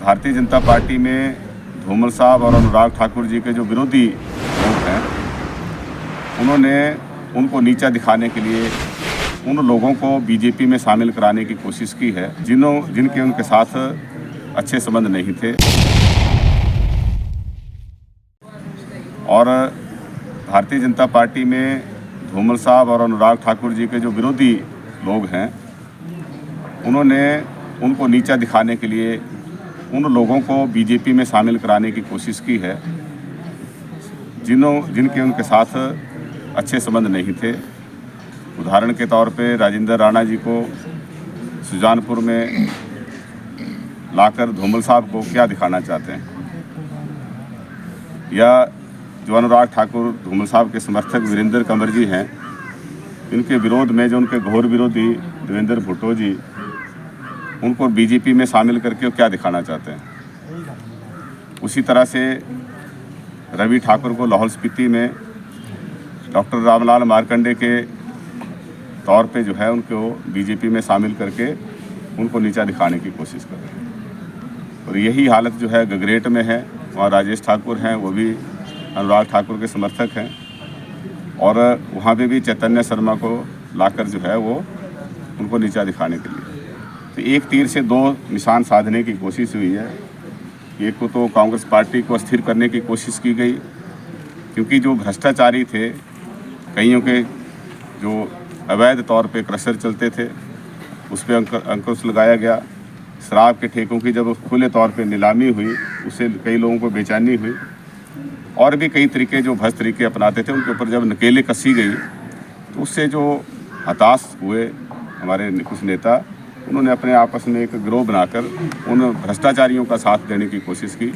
Bharatiya Janata party में धूमल साहब और अनुराग ठाकुर जी के जो विरोधी लोग हैं, उन्होंने उनको नीचा दिखाने के लिए उन लोगों को बीजेपी में शामिल कराने की कोशिश की है जिनके उनके साथ अच्छे संबंध नहीं थे। और भारतीय जनता पार्टी में धूमल साहब और अनुराग ठाकुर जी के जो विरोधी लोग हैं, उन्होंने उनको नीचा दिखाने के लिए उन लोगों को बीजेपी में शामिल कराने की कोशिश की है जिनके उनके साथ अच्छे संबंध नहीं थे। उदाहरण के तौर पे राजेंद्र राणा जी को सुजानपुर में लाकर धूमल साहब को क्या दिखाना चाहते हैं, या जो अनुराग ठाकुर धूमल साहब के समर्थक वीरेंद्र कंवर जी हैं, इनके विरोध में जो उनके घोर विरोधी देवेंद्र भुट्टो जी, उनको बीजेपी में शामिल करके वो क्या दिखाना चाहते हैं। उसी तरह से रवि ठाकुर को लाहौल स्पीति में डॉक्टर रामलाल मार्कंडे के तौर पे जो है उनको बीजेपी में शामिल करके उनको नीचा दिखाने की कोशिश कर रहे हैं। और यही हालत जो है गगरेट में है। वहाँ राजेश ठाकुर हैं, वो भी अनुराग ठाकुर के समर्थक हैं, और वहाँ पे भी चैतन्य शर्मा को लाकर जो है वो उनको नीचा दिखाने के लिए, तो एक तीर से दो निशान साधने की कोशिश हुई है। एक को तो कांग्रेस पार्टी को अस्थिर करने की कोशिश की गई, क्योंकि जो भ्रष्टाचारी थे, कईयों के जो अवैध तौर पे क्रशर चलते थे, उस पर अंकुश लगाया गया। शराब के ठेकों की जब खुले तौर पे नीलामी हुई, उससे कई लोगों को बेचैनी हुई, और भी कई तरीके जो भ्रष्ट तरीके अपनाते थे उनके ऊपर जब नकेले कसी गई, तो उससे जो हताश हुए हमारे कुछ नेता, उन्होंने अपने आपस में एक गिरोह बनाकर उन भ्रष्टाचारियों का साथ देने की कोशिश की।